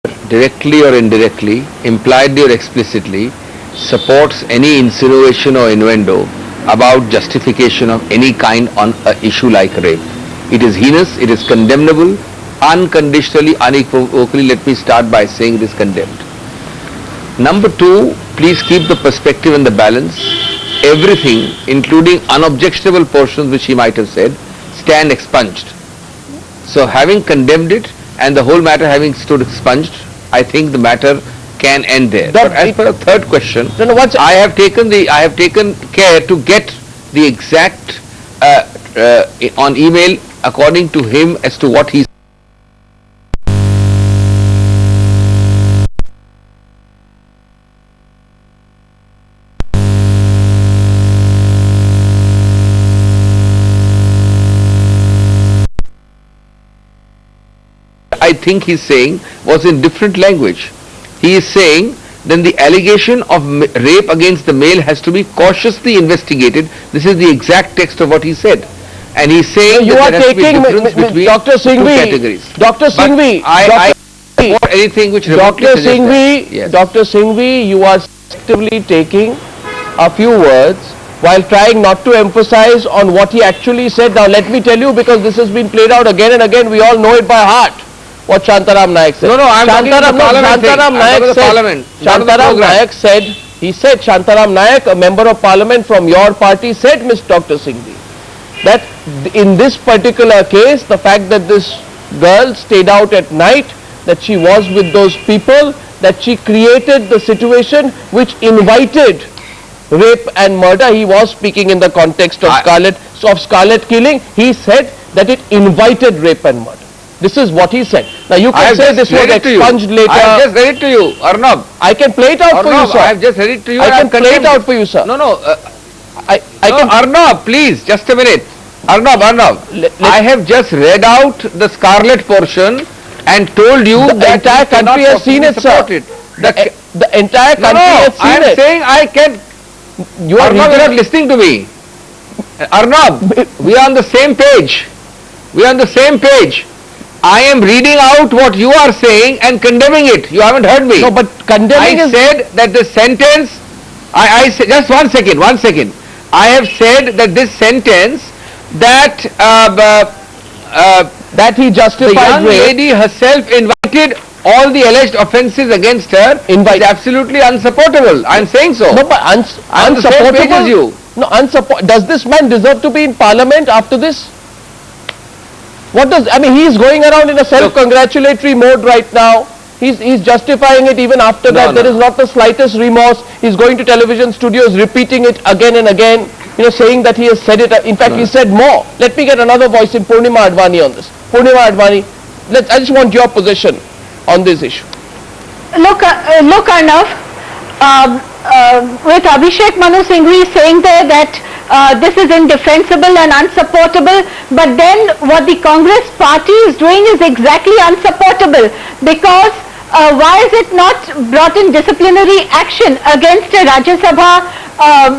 directly or indirectly, impliedly or explicitly, supports any insinuation or innuendo about justification of any kind on an issue like rape. It is heinous, it is condemnable, unconditionally, unequivocally. Let me start by saying it is condemned. Number two, please keep the perspective and the balance. Everything, including unobjectionable portions which he might have said, stand expunged. So having condemned it and the whole matter having stood expunged, I think the matter can end there. But as per the third question, I have taken care to get the exact on email according to him as to what he. I think he's saying was in different language. He is saying then the allegation of rape against the male has to be cautiously investigated. This is the exact text of what he said. And he's saying so you are taking Dr. Singhvi. Dr. Singhvi. I support anything which Dr. Singhvi. Yes. Dr. Singhvi, you are actively taking a few words while trying not to emphasize on what he actually said. Now let me tell you, because this has been played out again and again, we all know it by heart. What Shantaram Naik said. No, I'm Shantaram Naik said, he said, Shantaram Naik, a member of parliament from your party, said, Miss Dr. Singhvi, that in this particular case, the fact that this girl stayed out at night, that she was with those people, that she created the situation which invited rape and murder. He was speaking in the context of Scarlet killing. He said that it invited rape and murder. This is what he said. Now you can say this was expunged later. I have just read it to you, Arnab. I can play it out for you, sir. I have just read it to you. I can play it out for you, sir. Arnab, please, just a minute. Arnab, I have just read out the Scarlet portion and told you the entire country has seen it, sir. The entire country has seen it. I am saying I can. Arnab, you are not listening to me. Arnab, we are on the same page. We are on the same page. I am reading out what you are saying and condemning it. You haven't heard me. No, but condemning I said that the sentence, I said, just one second. I have said that this sentence, that that he justified the young lady herself invited all the alleged offences against her is absolutely unsupportable. I am saying so. No, but unsupportable. No, does this man deserve to be in parliament after this? What does, I mean, he is going around in a self-congratulatory mode right now. He's justifying it even after that. There is not the slightest remorse. He's going to television studios, repeating it again and again, saying that he has said it. In fact, he said more. Let me get another voice in Purnima Advani on this. Purnima Advani, I just want your position on this issue. Look Arnav, with Abhishek Manu Singhvi saying there that this is indefensible and unsupportable, but then what the Congress party is doing is exactly unsupportable, because why is it not brought in disciplinary action against a Rajya Sabha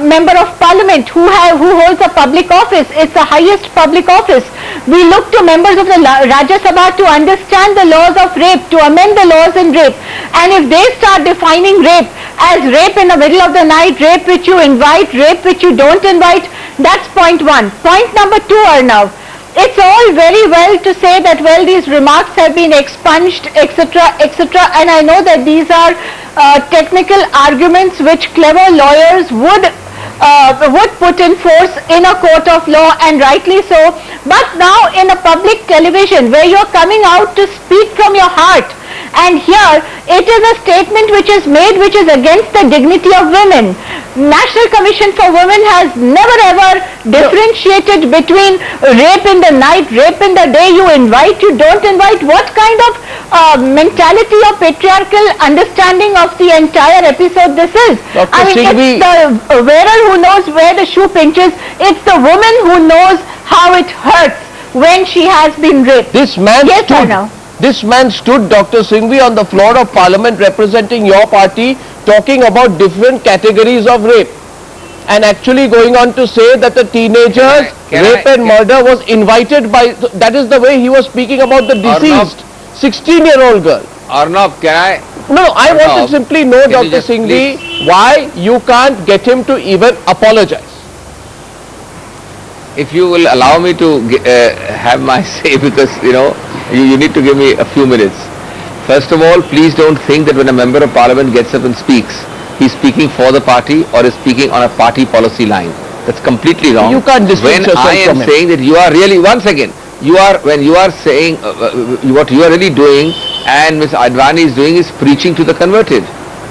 member of parliament who holds a public office? It's the highest public office. We look to members of the Rajya Sabha to understand the laws of rape, to amend the laws in rape, and if they start defining rape as rape in the middle of the night, rape which you invite, rape which you don't invite, that's point one. Point number two, Arnav, it's all very well to say that, well, these remarks have been expunged, etc., and I know that these are technical arguments which clever lawyers would put in force in a court of law, and rightly so. But now in a public television where you're coming out to speak from your heart, and here it is a statement which is made which is against the dignity of women. National Commission for Women has never ever differentiated between rape in the night, rape in the day, you invite, you don't invite. What kind of mentality or patriarchal understanding of the entire episode this is? Dr. I mean, Singhvi, it's the wearer who knows where the shoe pinches. It's the woman who knows how it hurts when she has been raped. This man stood, Dr. Singhvi, on the floor of parliament representing your party, talking about different categories of rape, and actually going on to say that the teenagers rape and murder was invited by, that is the way he was speaking about the deceased 16-year-old girl. Arnab, can I? No, I want Arnab, to simply know, can you Dr. just Singhvi, why you can't get him to even apologize. If you will allow me to have my say, because you need to give me a few minutes. First of all, please don't think that when a member of parliament gets up and speaks, he's speaking for the party or is speaking on a party policy line. That's completely wrong. You can't distance When yourself I am from him. saying that you are really, one second, when you are saying what you are really doing and Ms. Advani is doing is preaching to the converted.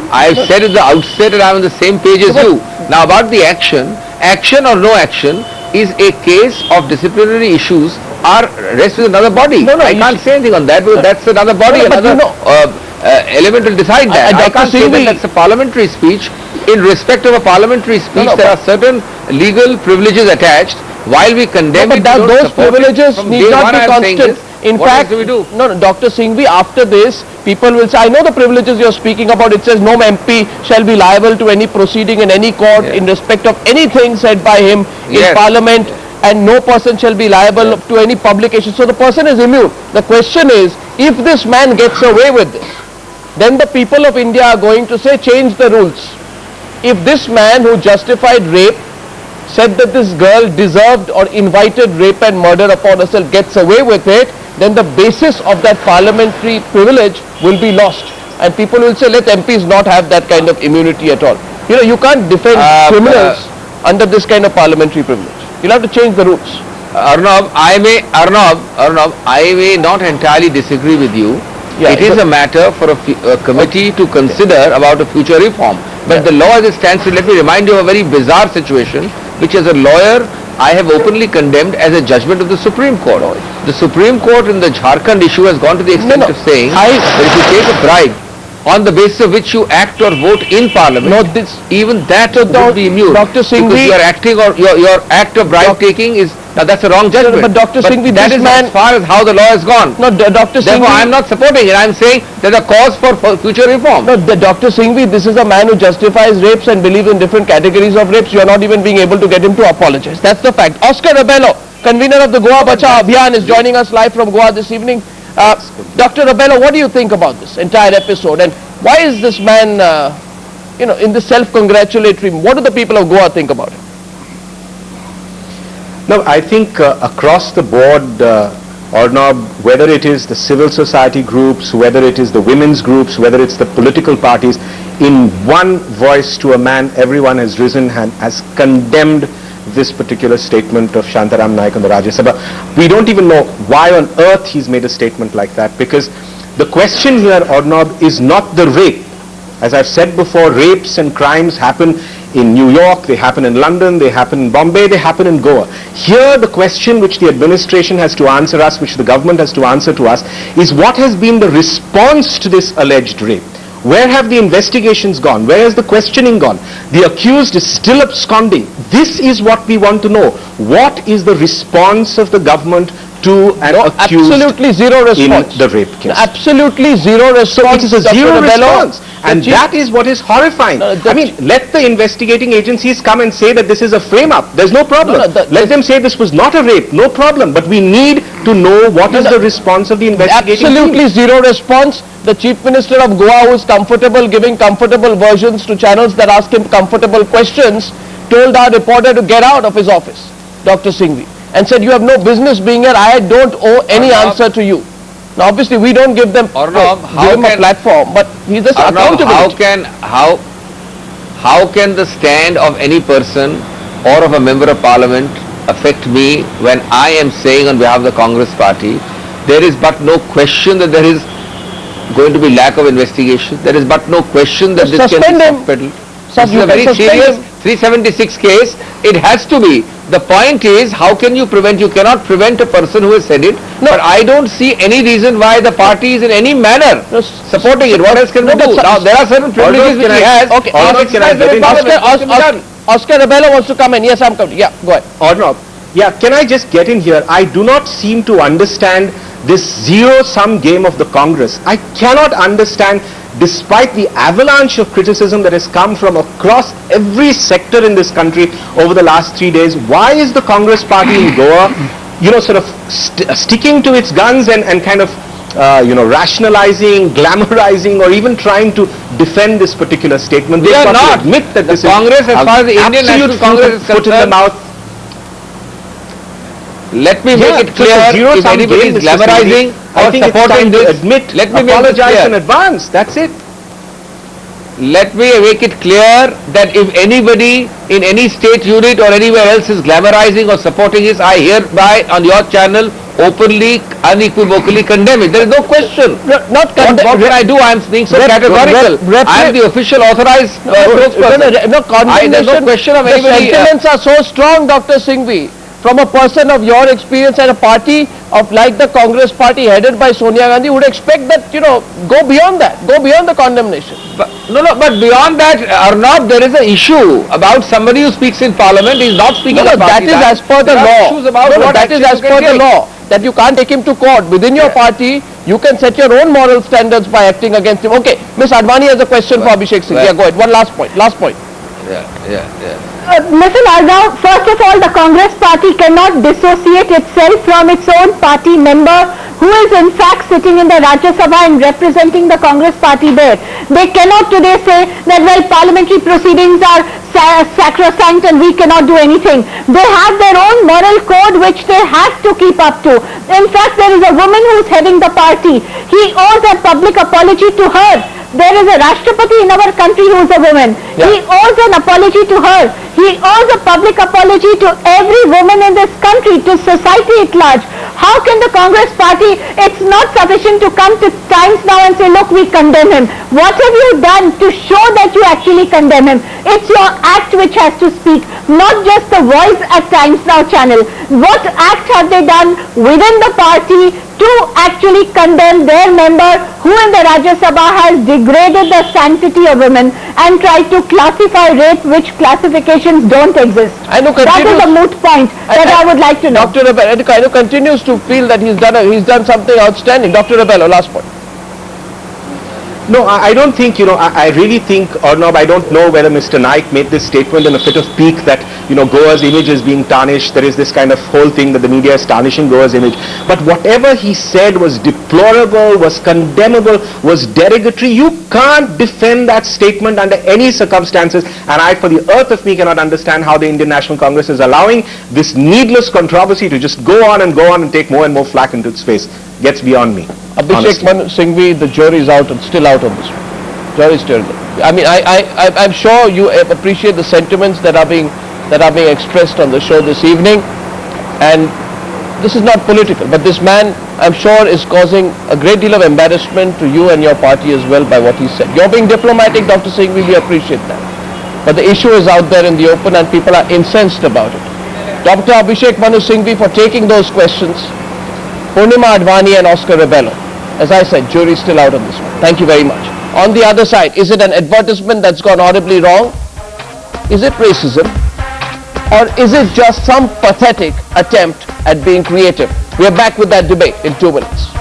I have said at the outset that I am on the same page as you. Now about the action or no action is a case of disciplinary issues are rests with another body. No, I can't say anything on that because that's another body, No, but another element will decide that. I Dr. can't say Singhvi- that that's a parliamentary speech. In respect of a parliamentary speech, No, there are certain legal privileges attached. While we condemn No, but it, we don't those support it. privileges From need day not one be I am saying constant. this. In What else fact, do we do? no, Dr. Singhvi, after this, people will say, I know the privileges you're speaking about. It says no MP shall be liable to any proceeding in any court Yeah. in respect of anything said by him in Yes. Parliament, and no person shall be liable to any publication. So the person is immune. The question is, if this man gets away with this, then the people of India are going to say, change the rules. If this man who justified rape said that this girl deserved or invited rape and murder upon herself gets away with it, then the basis of that parliamentary privilege will be lost. And people will say, let MPs not have that kind of immunity at all. You can't defend criminals under this kind of parliamentary privilege. You'll have to change the rules. Arnab, I may not entirely disagree with you. Yeah, it is but- a matter for a committee to consider about a future reform. But the law as it stands, let me remind you of a very bizarre situation, which as a lawyer I have openly condemned as a judgment of the Supreme Court. The Supreme Court in the Jharkhand issue has gone to the extent No. of saying that if you take a bribe on the basis of which you act or vote in Parliament, No, this- even that would be immune. Dr. Singhvi- because your acting or your act of bribe taking is, now that's a wrong judgment. but Dr. Singhvi, that this is man- as far as how the law has gone. No, Dr. Therefore, I am Singhvi, not supporting it. I am saying there's a cause for future reform. no, Dr. Singhvi, this is a man who justifies rapes and believes in different categories of rapes. You are not even being able to get him to apologize. That's the fact. Oscar Rebello, convener of the Goa Bachao Abhiyan, is joining us live from Goa this evening. Dr. Rebello, what do you think about this entire episode? And why is this man, in the self-congratulatory, what do the people of Goa think about it? No, I think across the board, Arnab, whether it is the civil society groups, whether it is the women's groups, whether it's the political parties, in one voice to a man, everyone has risen and has condemned this particular statement of Shantaram Naik on the Rajya Sabha. We don't even know why on earth he's made a statement like that, because the question here, Arnab, is not the rape. As I've said before, rapes and crimes happen in New York, they happen in London, they happen in Bombay, they happen in Goa. Here the question which the administration has to answer us, which the government has to answer to us, is what has been the response to this alleged rape? Where have the investigations gone? Where has the questioning gone? The accused is still absconding. This is what we want to know. What is the response of the government to an accused Absolutely zero response. in the rape case? Absolutely zero So response. it is a Dr. zero Rebello. response, and The chief- that is what is horrifying. No, I mean, let the investigating agencies come and say that this is a frame-up. There's no problem. No, no, Let them say this was not a rape. No problem. But we need to know what is the response of the investigating Absolutely team. zero response. The Chief Minister of Goa, who is comfortable giving comfortable versions to channels that ask him comfortable questions, told our reporter to get out of his office, Dr. Singhvi, and said, you have no business being here. I don't owe any Arnab. answer to you. Now, obviously, we don't give them Arnab, how give him a can- platform, but he's just Arnab, accountable. how can the stand of any person or of a member of parliament affect me when I am saying on behalf of the Congress party, there is but no question that there is going to be lack of investigation. There is but no question that Just this can suspend be him. soft-pedaled. Sir, This is you a can very suspend serious him. 376 case. It has to be. The point is, how can you prevent? You cannot prevent a person who has said it. But I don't see any reason why the party is in any manner No, supporting it. What else can we No, but do? sir- Now, there are certain privileges which can he I- has. Okay, He has Arnab, can I exercised them get in in? Parliament. What can be done? Oscar Rebello wants to come in. Yes, I'm coming. Yeah, go ahead. Arnab, yeah, can I just get in here? I do not seem to understand this zero-sum game of the Congress. I cannot understand, despite the avalanche of criticism that has come from across every sector in this country over the last 3 days, why is the Congress party in Goa, sort of sticking to its guns and kind of rationalizing, glamorizing, or even trying to defend this particular statement. They They've are got to not. admit that The this Congress, is as far as the Indian absolute National Congress is foot in the concerned, mouth. Let me make it so it's a clear, if zero-sum anybody game, is Mr. glamorizing Singhvi. I or think it's supporting time to this, admit, let me make it apologize in clear. advance. That's it. Let me make it clear that if anybody in any state unit or anywhere else is glamorizing or supporting this, I hereby on your channel openly, unequivocally condemn it. There is no question. Not What can I do? I am being so categorical. I am the official authorized spokesperson. No condemnation. There's no question of the anybody. sentiments are so strong, Dr. Singhvi. From a person of your experience at a party of like the Congress party headed by Sonia Gandhi, would expect that, go beyond that, go beyond the condemnation. But beyond that, Arnab, there is an issue about somebody who speaks in Parliament. He is not speaking No, about that is as per the law. Issues about what That is action as you per can the take. law. That you can't take him to court. Within your party, you can set your own moral standards by acting against him. Okay, Ms. Advani has a question for Abhishek Singh. Right. Yeah, go ahead. One last point. Listen, Arnav, first of all, the Congress party cannot dissociate itself from its own party member who is in fact sitting in the Rajya Sabha and representing the Congress party there. They cannot today say that, well, parliamentary proceedings are sacrosanct and we cannot do anything. They have their own moral code which they have to keep up to. In fact, there is a woman who is heading the party. He owes a public apology to her. There is a Rashtrapati in our country who is a woman. Yeah. He owes an apology to her. He owes a public apology to every woman in this country, to society at large. How can the Congress party, it's not sufficient to come to Times Now and say, look, we condemn him. What have you done to show that you actually condemn him? It's your act which has to speak, not just the voice at Times Now channel. What act have they done within the party to actually condemn their member who in the Rajya Sabha has degraded the sanctity of women and tried to classify rape which classifications don't exist? And who That is a moot point that I would like to know. Dr. Rebello continues to feel that he's done something outstanding. Dr. Rebello, last point. No, I don't think, I really think, Arnab, I don't know whether Mr. Naik made this statement in a fit of pique that, Goa's image is being tarnished. There is this kind of whole thing that the media is tarnishing Goa's image. But whatever he said was deplorable, was condemnable, was derogatory. You can't defend that statement under any circumstances. And I, for the earth of me, cannot understand how the Indian National Congress is allowing this needless controversy to just go on and take more and more flack into its face. Gets beyond me. Abhishek Singhvi, the jury is out, still out on this one. Jury is still there. I mean, I'm sure you appreciate the sentiments that are being expressed on the show this evening, and this is not political, but this man, I'm sure, is causing a great deal of embarrassment to you and your party as well by what he said. You're being diplomatic, Dr. Singhvi, we appreciate that. But the issue is out there in the open and people are incensed about it. Dr. Abhishek Singhvi for taking those questions. Purnima Advani and Oscar Rebello. As I said, jury's still out on this one. Thank you very much. On the other side, is it an advertisement that's gone horribly wrong? Is it racism? Or is it just some pathetic attempt at being creative? We are back with that debate in 2 minutes.